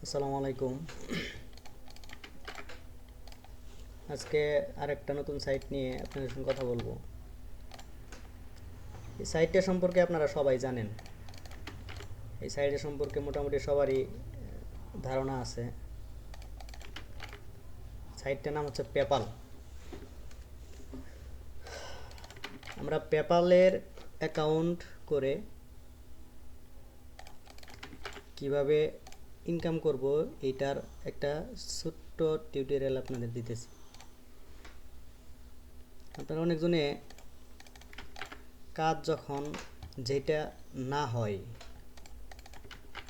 আসসালামু আলাইকুম। আজকে আরেকটা নতুন সাইট নিয়ে আপনাদের সঙ্গে কথা বলবো। এই সাইটটা সম্পর্কে আপনারা সবাই জানেন। এই সাইটের সম্পর্কে মোটামুটি সবারই ধারণা আছে। সাইটটার নাম হচ্ছে পেপাল। আমরা পেপালের অ্যাকাউন্ট করে কিভাবে ইনকাম করব এইটার একটা ছোট্ট টিউটোরিয়াল আপনাদের দিতেছি। আপনারা অনেকজনে কাজ যখন যেটা না হয়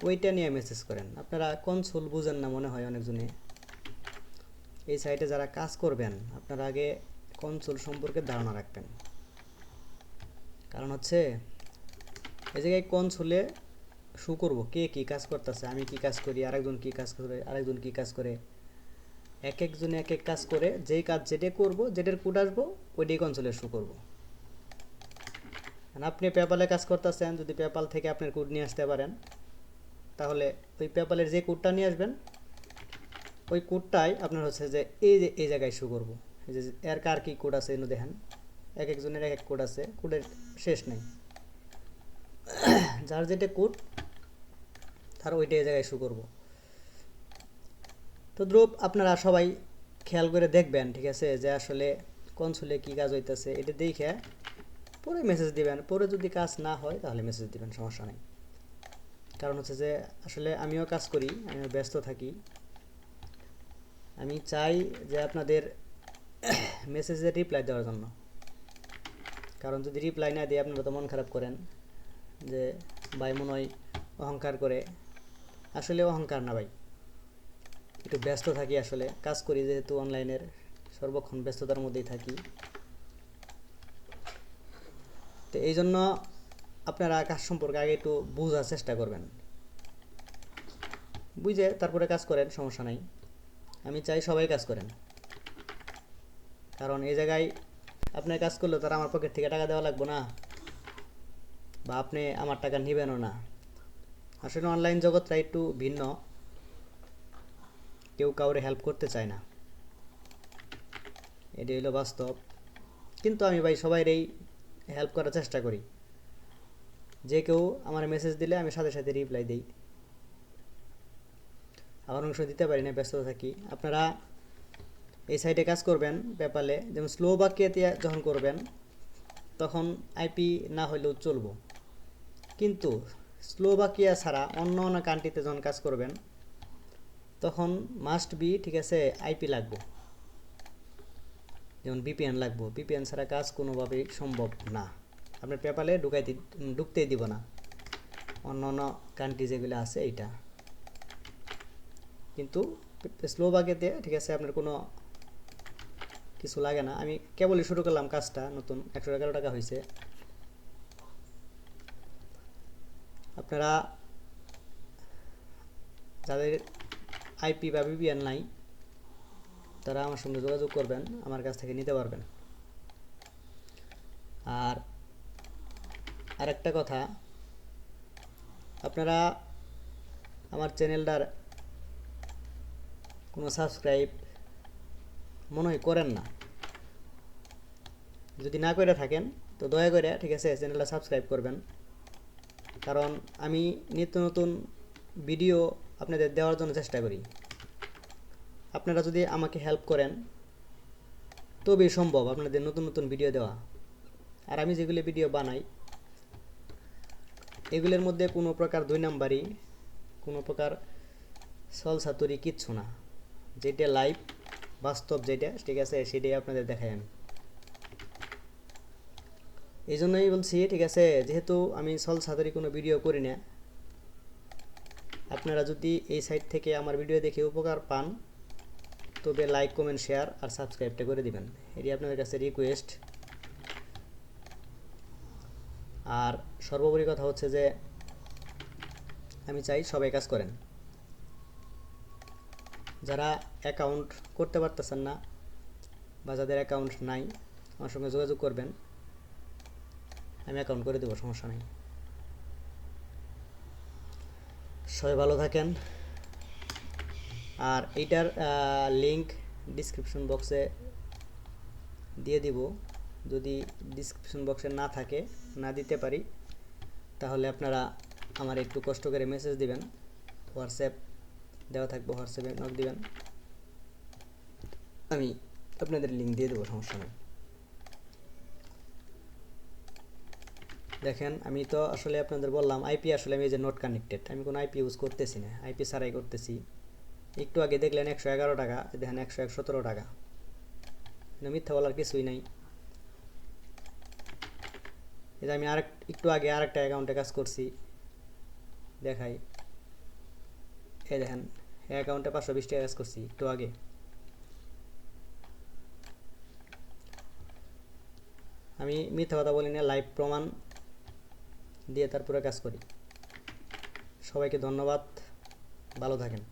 ওইটা নিয়ে মেসেজ করেন। আপনারা কনসোল বুঝেন না মনে হয় অনেকজনে। এই সাইটে যারা কাজ করবেন আপনারা আগে কনসোল সম্পর্কে ধারণা রাখবেন। কারণ হচ্ছে এই জায়গায় কনসোলে শো করবো কে কী কাজ করতেছে, আমি কি কাজ করি, আরেকজন কি কাজ করে, আরেকজন কি কাজ করে, এক একজনে এক এক কাজ করে। যেই কাজ যেটা করবো, যেটার কোড আসবো ওইটাই কনসোলে শো করবো। আপনি পেপালে কাজ করতেছেন, যদি পেপাল থেকে আপনার কোড নিয়ে আসতে পারেন তাহলে ওই পেপালের যে কোডটা নিয়ে আসবেন ওই কোডটাই আপনার হচ্ছে যে এই জায়গায় শো করবো। এই যে এর কার কী কোড আছে এনে দেখেন, এক একজনের এক এক কোড আছে, কোডের শেষ নেই। যার যেটা কোড তার ওইটা এই জায়গায় শো করবো। তো দ্রুপ আপনারা সবাই খেয়াল করে দেখবেন, ঠিক আছে, যে আসলে কনসোলে কী কাজ হইতেছে এটা দেখে পরে মেসেজ দিবেন। পরে যদি কাজ না হয় তাহলে মেসেজ দিবেন, সমস্যা নেই। কারণ হচ্ছে যে আসলে আমিও কাজ করি, আমিও ব্যস্ত থাকি। আমি চাই যে আপনাদের মেসেজের রিপ্লাই দেওয়ার জন্য। কারণ যদি রিপ্লাই না দিয়ে আপনারা তো মন খারাপ করেন যে ভাই মনে হয় অহংকার করে। আসলে অহংকার না ভাই, একটু ব্যস্ত থাকি, আসলে কাজ করি যেহেতু অনলাইনের, সর্বক্ষণ ব্যস্ততার মধ্যেই থাকি। তো এই জন্য আপনারা কাজ সম্পর্কে আগে একটু বোঝার চেষ্টা করবেন, বুঝে তারপরে কাজ করেন, সমস্যা নাই। আমি চাই সবাই কাজ করেন। কারণ এই জায়গায় আপনার কাজ করলে তারা আমার পকেট থেকে টাকা দেওয়া লাগবে না, বা আপনি আমার টাকা নেবেনও না। আসলে অনলাইন জগৎটা একটু ভিন্ন, কেউ কাউরে হেল্প করতে চায় না, এটাই হলো বাস্তব। কিন্তু আমি ভাই সবাইরই হেল্প করার চেষ্টা করি। যে কেউ আমার মেসেজ দিলে আমি সাথে সাথে রিপ্লাই দিই। আবার অংশ দিতে পারি না, ব্যস্ত থাকি। আপনারা এই সাইটে কাজ করবেন পেপালে, যেমন স্লোভাকিয়াতে যখন করবেন তখন আইপি না হলেও চলবো, কিন্তু স্লোভাকিয়া ছাড়া অন্য অন্য কান্ট্রিতে যখন কাজ করবেন তখন মাস্ট বি, ঠিক আছে, আইপি লাগবে। যেমন বিপিএন লাগবে, বিপিএন ছাড়া কাজ কোনোভাবেই সম্ভব না। আপনার পেপালে ঢুকতেই দিব না অন্য অন্য কান্ট্রি যেগুলো আছে এইটা। কিন্তু স্লোভাকিয়াতে, ঠিক আছে, আপনার কোনো কিছু লাগে না। আমি কেবলই শুরু করলাম কাজটা, নতুন 111 টাকা হয়েছে। আপনারা যাদের আইপি বা বিপিএন নাই তারা আমার সঙ্গে যোগাযোগ করবেন, আমার কাছ থেকে নিতে পারবেন। আর আরেকটা কথা, আপনারা আমার চ্যানেলটার কোনো সাবস্ক্রাইব মনে হয় করেন না। যদি না করে থাকেন তো দয়া করে, ঠিক আছে, চ্যানেলটা সাবস্ক্রাইব করবেন। কারণ আমি নিত্য নতুন ভিডিও আপনাদের দেওয়ার জন্য চেষ্টা করি। আপনারা যদি আমাকে হেল্প করেন তবেই সম্ভব আপনাদের নতুন নতুন ভিডিও দেওয়া। আর আমি যেগুলো ভিডিও বানাই এগুলোর মধ্যে কোনো প্রকার দুই নাম্বারই, কোনো প্রকার ছলছাতুরি কিচ্ছু না। যেটা লাইভ বাস্তব যেটা, ঠিক আছে, সেটাই আপনাদের দেখাই আমি। এই জন্যই বলছি, ঠিক আছে, যেহেতু আমি ছলছাতুরি কোনো ভিডিও করি না, আপনারা যদি এই সাইট থেকে আমার ভিডিও দেখে উপকার পান তবে লাইক, কমেন্ট, শেয়ার আর সাবস্ক্রাইবটা করে দিবেন, এটি আপনাদের কাছে রিকোয়েস্ট। আর সর্বোপরি কথা হচ্ছে যে আমি চাই সবাই কাজ করেন। যারা অ্যাকাউন্ট করতে পারতেছেন না বা যাদের অ্যাকাউন্ট নাই আমার সঙ্গে যোগাযোগ করবেন, আমি অ্যাকাউন্ট করে দেবো, সমস্যা নেই। সবাই ভালো থাকেন, আর এইটার লিংক ডিসক্রিপশন বক্সে দিয়ে দিব। যদি ডিসক্রিপশন বক্সে না থাকে, না দিতে পারি, তাহলে আপনারা আমার একটু কষ্ট করে মেসেজ দিবেন, হোয়াটসঅ্যাপ দেওয়া থাকবে, হোয়াটসঅ্যাপে নক দিবেন, আমি আপনাদের লিঙ্ক দিয়ে দেবো, সমস্যা নেই। দেখেন আমি তো আসলে আপনাদের বললাম আইপি আসলে আমি এই যে নট কানেক্টেড, আমি কোনো আইপি ইউজ করতেছি না, আইপি ছাড়াই করতেছি। একটু আগে দেখলেন 111 টাকা, দেখেন 117 টাকা, মিথ্যা বলার কিছুই নাই। এই যে আমি একটু আগে আরেকটা অ্যাকাউন্টে কাজ করছি, দেখাই, এই দেখেন অ্যাকাউন্টে 520 টাকা কাজ করছি একটু আগে। আমি মিথ্যা কথা বলি না, লাইভ প্রমাণ দিয়ে তারপরে কাজ করি। সবাইকে ধন্যবাদ, ভালো থাকেন।